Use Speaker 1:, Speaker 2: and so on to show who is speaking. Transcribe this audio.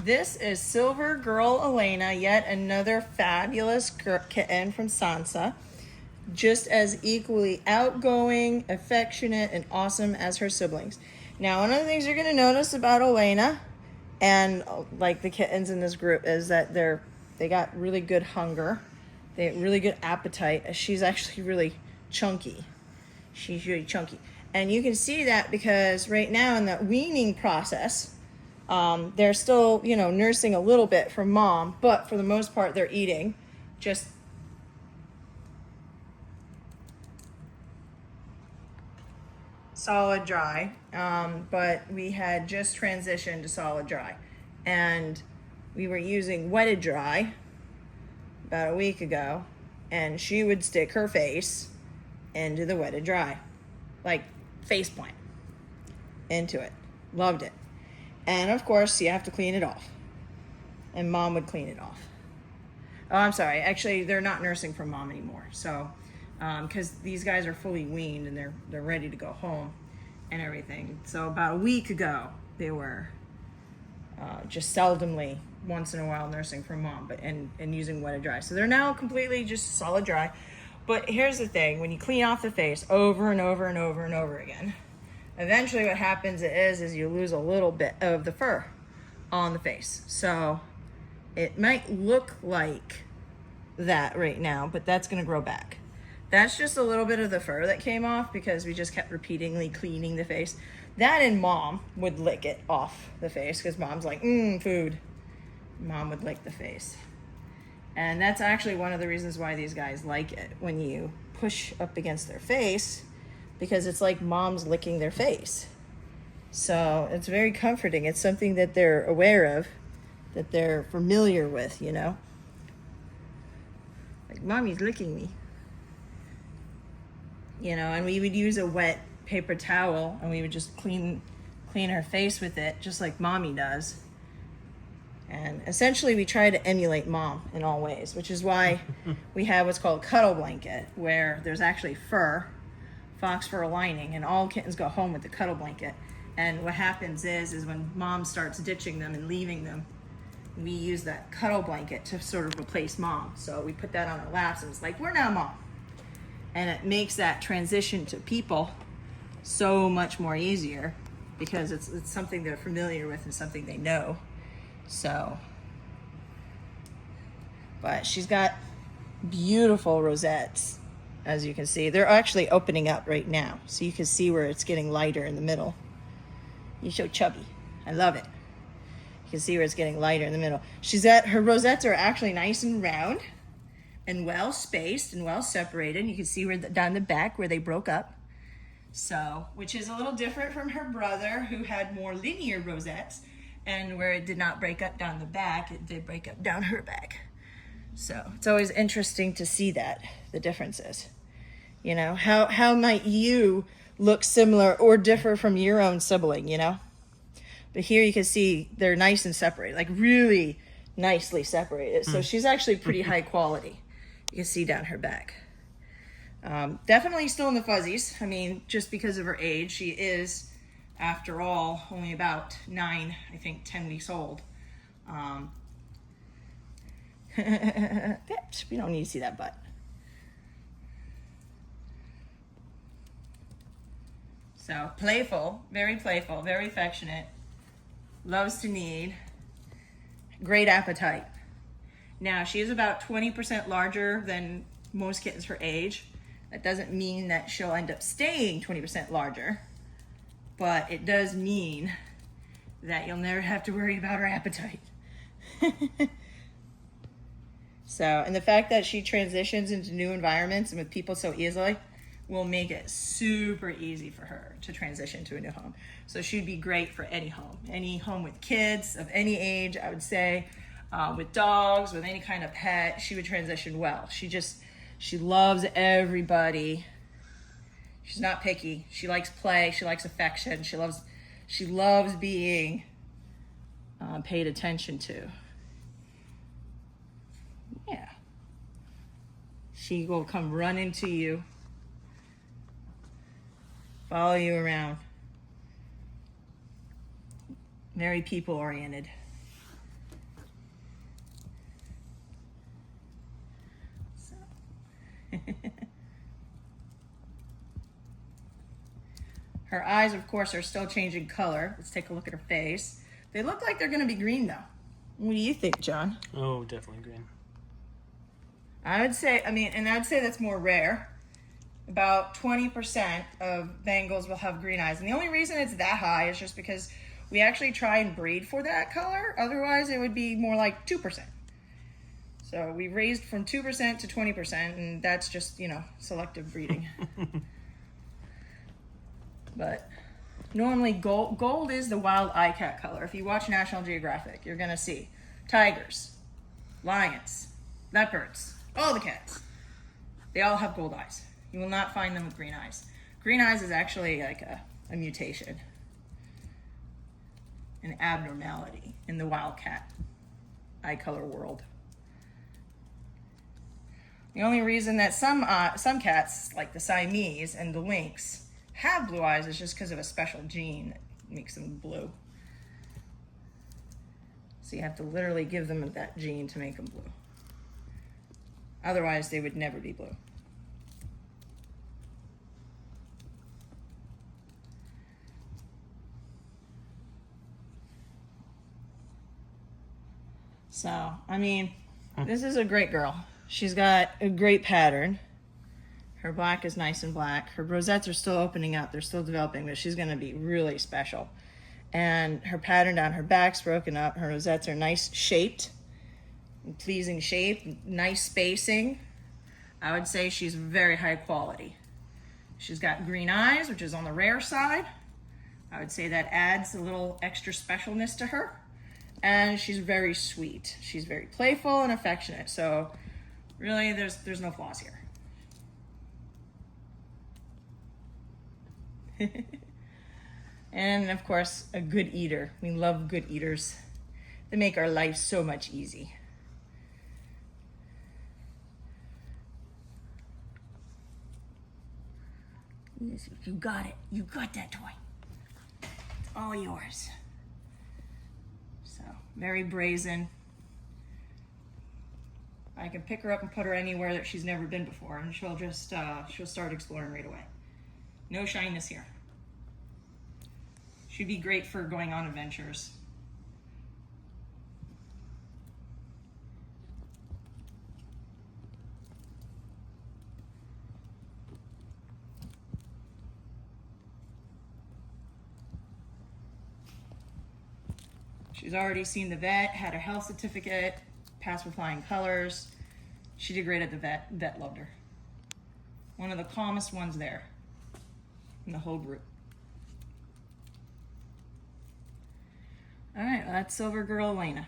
Speaker 1: this is Silver Girl Olenna, yet another fabulous kitten from Sansa. Just as equally outgoing, affectionate, and awesome as her siblings. Now, one of the things you're going to notice about Olenna and like the kittens in this group is that they got really good hunger. They have really good appetite. She's actually really chunky. She's really chunky. And you can see that because right now in the weaning process, they're still, nursing a little bit from mom, but for the most part, they're eating just solid dry. But we had just transitioned to solid dry. And we were using wetted dry about a week ago. And she would stick her face into the wetted dry. Like face plant into it. Loved it. And of course, you have to clean it off. And mom would clean it off. Oh, I'm sorry. Actually, they're not nursing from mom anymore. So, because these guys are fully weaned and they're ready to go home and everything. So about a week ago, they were just seldomly, once in a while, nursing from mom, but and using wetted dry. So they're now completely just solid dry. But here's the thing: when you clean off the face over and over and over and over again, eventually what happens is you lose a little bit of the fur on the face. So it might look like that right now, but that's going to grow back. That's just a little bit of the fur that came off because we just kept repeatedly cleaning the face. That and mom would lick it off the face because mom's like, food. Mom would lick the face. And that's actually one of the reasons why these guys like it when you push up against their face, because it's like mom's licking their face. So it's very comforting. It's something that they're aware of, that they're familiar with, Like, mommy's licking me. And we would use a wet paper towel and we would just clean her face with it, just like mommy does. And essentially we try to emulate mom in all ways, which is why we have what's called a cuddle blanket, where there's actually fur, fox fur lining, and all kittens go home with the cuddle blanket. And what happens is when mom starts ditching them and leaving them, we use that cuddle blanket to sort of replace mom. So we put that on our laps and it's like, we're now mom. And it makes that transition to people so much more easier because it's something they're familiar with and something they know. So, but she's got beautiful rosettes, as you can see. They're actually opening up right now, so you can see where it's getting lighter in the middle. You're so chubby. I love it. You can see where it's getting lighter in the middle. Her rosettes are actually nice and round and well spaced and well separated. You can see where down the back where they broke up. So, which is a little different from her brother who had more linear rosettes, and where it did not break up down the back, it did break up down her back. So it's always interesting to see that, the differences. How might you look similar or differ from your own sibling, But here you can see they're nice and separated, like really nicely separated. So she's actually pretty high quality. You can see down her back. Definitely still in the fuzzies. I mean, just because of her age, she is, after all, only about 9, I think 10 weeks old. We don't need to see that butt. So playful, very affectionate, loves to knead, great appetite. Now, she is about 20% larger than most kittens her age. That doesn't mean that she'll end up staying 20% larger, but it does mean that you'll never have to worry about her appetite. So, and the fact that she transitions into new environments and with people so easily will make it super easy for her to transition to a new home. So she'd be great for any home with kids of any age, I would say, with dogs, with any kind of pet. She would transition well. She loves everybody. She's not picky. She likes play. She likes affection. She loves being paid attention to. Yeah. She will come running to you, follow you around. Very people oriented. Her eyes, of course, are still changing color. Let's take a look at her face. They look like they're going to be green, though. What do you think, John?
Speaker 2: Oh, definitely green.
Speaker 1: I would say, and I'd say that's more rare. About 20% of Bengals will have green eyes. And the only reason it's that high is just because we actually try and breed for that color. Otherwise, it would be more like 2%. So we raised from 2% to 20%, and that's just, selective breeding. But normally gold is the wild eye cat color. If you watch National Geographic, you're going to see tigers, lions, leopards, all the cats. They all have gold eyes. You will not find them with green eyes. Green eyes is actually like a mutation, an abnormality in the wild cat eye color world. The only reason that some cats, like the Siamese and the lynx, have blue eyes is just because of a special gene that makes them blue. So you have to literally give them that gene to make them blue. Otherwise, they would never be blue. So, this is a great girl. She's got a great pattern. Her black is nice and black. Her rosettes are still opening up. They're still developing, but she's going to be really special. And her pattern down her back's broken up. Her rosettes are nice shaped, pleasing shape, nice spacing. I would say she's very high quality. She's got green eyes, which is on the rare side. I would say that adds a little extra specialness to her. And she's very sweet. She's very playful and affectionate. So really, there's no flaws here. And of course, a good eater. We love good eaters. They make our life so much easy. You got it. You got that toy. It's all yours. So, very brazen. I can pick her up and put her anywhere that she's never been before, and she'll just she'll start exploring right away. No shyness here. She'd be great for going on adventures. She's already seen the vet, had her health certificate, passed with flying colors. She did great at the vet. Vet loved her. One of the calmest ones there in the whole group. All right, well, that's Silver Girl Olenna.